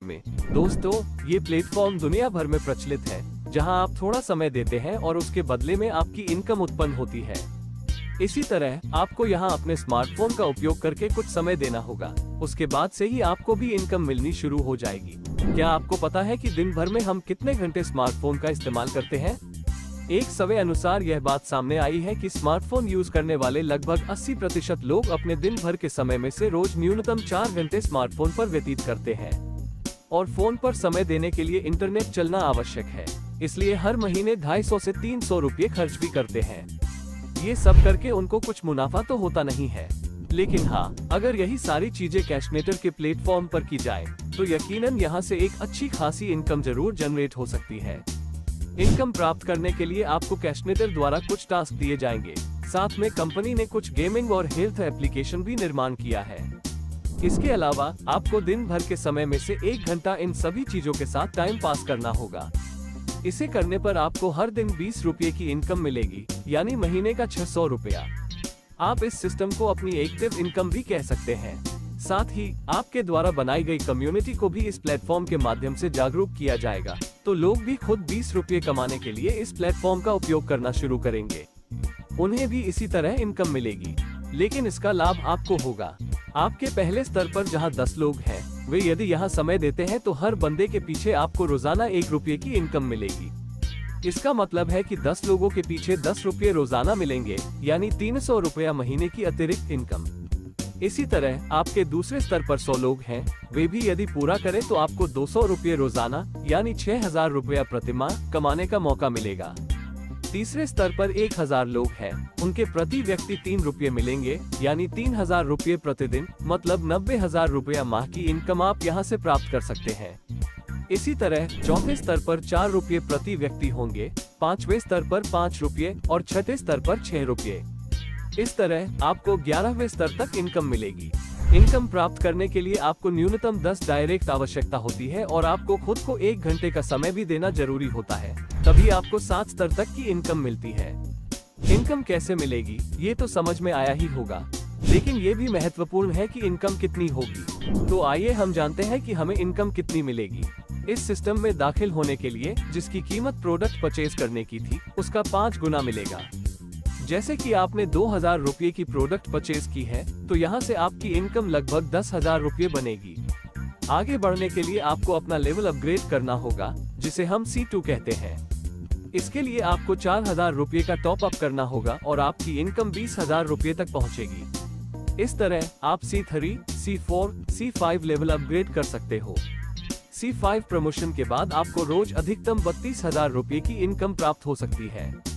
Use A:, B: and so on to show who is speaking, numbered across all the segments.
A: में। दोस्तों, ये प्लेटफॉर्म दुनिया भर में प्रचलित है, जहां आप थोड़ा समय देते हैं और उसके बदले में आपकी इनकम उत्पन्न होती है। इसी तरह आपको यहां अपने स्मार्टफोन का उपयोग करके कुछ समय देना होगा, उसके बाद से ही आपको भी इनकम मिलनी शुरू हो जाएगी। क्या आपको पता है कि दिन भर में हम कितने घंटे स्मार्टफोन का इस्तेमाल करते हैं? एक सर्वे अनुसार यह बात सामने आई है कि स्मार्टफोन यूज करने वाले लगभग 80% लोग अपने दिन भर के समय में से रोज न्यूनतम 4 घंटे स्मार्टफोन पर व्यतीत करते हैं। और फोन पर समय देने के लिए इंटरनेट चलना आवश्यक है, इसलिए हर महीने 250 से 300 रुपये खर्च भी करते हैं। ये सब करके उनको कुछ मुनाफा तो होता नहीं है, लेकिन हाँ, अगर यही सारी चीजें कैशनेटर के प्लेटफॉर्म पर की जाए तो यकीनन यहाँ से एक अच्छी खासी इनकम जरूर जनरेट हो सकती है। इनकम प्राप्त करने के लिए आपको कैशनेटर द्वारा कुछ टास्क दिए जाएंगे। साथ में कंपनी ने कुछ गेमिंग और हेल्थ एप्लीकेशन भी निर्माण किया है। इसके अलावा आपको दिन भर के समय में से 1 घंटा इन सभी चीजों के साथ टाइम पास करना होगा। इसे करने पर आपको हर दिन 20 रुपये की इनकम मिलेगी, यानी महीने का 600 रुपया। आप इस सिस्टम को अपनी एक्टिव इनकम भी कह सकते हैं। साथ ही आपके द्वारा बनाई गई कम्युनिटी को भी इस प्लेटफॉर्म के माध्यम से जागरूक किया जाएगा, तो लोग भी खुद 20 रुपये कमाने के लिए इस प्लेटफॉर्म का उपयोग करना शुरू करेंगे। उन्हें भी इसी तरह इनकम मिलेगी, लेकिन इसका लाभ आपको होगा। आपके पहले स्तर पर जहां 10 लोग हैं, वे यदि यहां समय देते हैं तो हर बंदे के पीछे आपको रोजाना 1 रुपये की इनकम मिलेगी। इसका मतलब है कि 10 लोगों के पीछे 10 रुपये रोजाना मिलेंगे, यानी 300 रुपया महीने की अतिरिक्त इनकम। इसी तरह आपके दूसरे स्तर पर 100 लोग हैं, वे भी यदि पूरा करें तो आपको 200 रुपये रोजाना यानी 6000 रुपया प्रतिमाह कमाने का मौका मिलेगा। तीसरे स्तर पर 1000 लोग हैं, उनके प्रति व्यक्ति 3 रुपये मिलेंगे, यानी 3000 रुपये प्रतिदिन, मतलब 90,000 रुपया माह की इनकम आप यहां से प्राप्त कर सकते हैं। इसी तरह चौथे स्तर पर 4 रुपये प्रति व्यक्ति होंगे, 5वें स्तर पर 5 रुपये और 6ठे स्तर पर 6 रुपये। इस तरह आपको 11वें स्तर तक इनकम मिलेगी। इनकम प्राप्त करने के लिए आपको न्यूनतम 10 डायरेक्ट आवश्यकता होती है और आपको खुद को 1 घंटे का समय भी देना जरूरी होता है, तभी आपको 7 स्तर तक की इनकम मिलती है। इनकम कैसे मिलेगी ये तो समझ में आया ही होगा, लेकिन ये भी महत्वपूर्ण है कि इनकम कितनी होगी। तो आइए हम जानते हैं कि हमें इनकम कितनी मिलेगी। इस सिस्टम में दाखिल होने के लिए जिसकी कीमत प्रोडक्ट परचेज करने की थी, उसका 5 गुना मिलेगा। जैसे कि आपने 2000 रुपये की प्रोडक्ट परचेज की है, तो यहाँ से आपकी इनकम लगभग 10,000 रुपये बनेगी। आगे बढ़ने के लिए आपको अपना लेवल अपग्रेड करना होगा, जिसे हम C2 कहते हैं। इसके लिए आपको 4000 रुपये का टॉप अप करना होगा और आपकी इनकम 20,000 रुपये तक पहुँचेगी। इस तरह आप C3, C4, C5 level upgrade कर सकते हो। C5 प्रमोशन के बाद आपको रोज अधिकतम 32,000 रुपये की इनकम प्राप्त हो सकती है।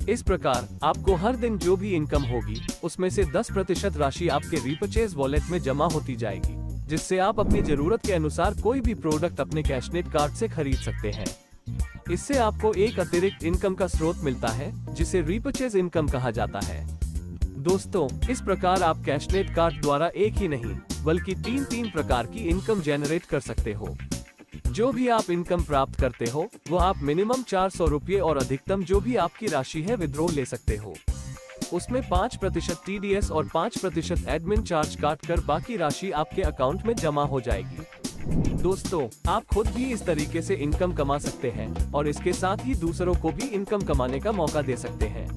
A: इस प्रकार आपको हर दिन जो भी इनकम होगी, उसमें से 10% राशि आपके रीपरचेज वॉलेट में जमा होती जाएगी, जिससे आप अपनी जरूरत के अनुसार कोई भी प्रोडक्ट अपने कैशनेट कार्ड से खरीद सकते हैं। इससे आपको एक अतिरिक्त इनकम का स्रोत मिलता है, जिसे रीपरचेज इनकम कहा जाता है। दोस्तों, इस प्रकार आप कैशनेट कार्ड द्वारा एक ही नहीं बल्कि 3 प्रकार की इनकम जनरेट कर सकते हो। जो भी आप इनकम प्राप्त करते हो, वो आप मिनिमम 400 रुपये और अधिकतम जो भी आपकी राशि है विड्रॉ ले सकते हो। उसमें 5% TDS और 5% एडमिन चार्ज काट कर बाकी राशि आपके अकाउंट में जमा हो जाएगी। दोस्तों, आप खुद भी इस तरीके से इनकम कमा सकते हैं और इसके साथ ही दूसरों को भी इनकम कमाने का मौका दे सकते हैं।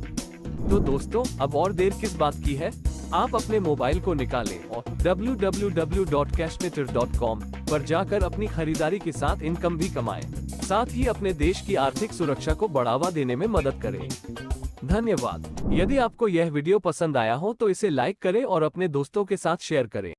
A: तो दोस्तों, अब और देर किस बात की है, आप अपने मोबाइल को निकालें और www.cashnetter.com पर जाकर अपनी खरीदारी के साथ इनकम भी कमाएं। साथ ही अपने देश की आर्थिक सुरक्षा को बढ़ावा देने में मदद करें। धन्यवाद। यदि आपको यह वीडियो पसंद आया हो तो इसे लाइक करें और अपने दोस्तों के साथ शेयर करें।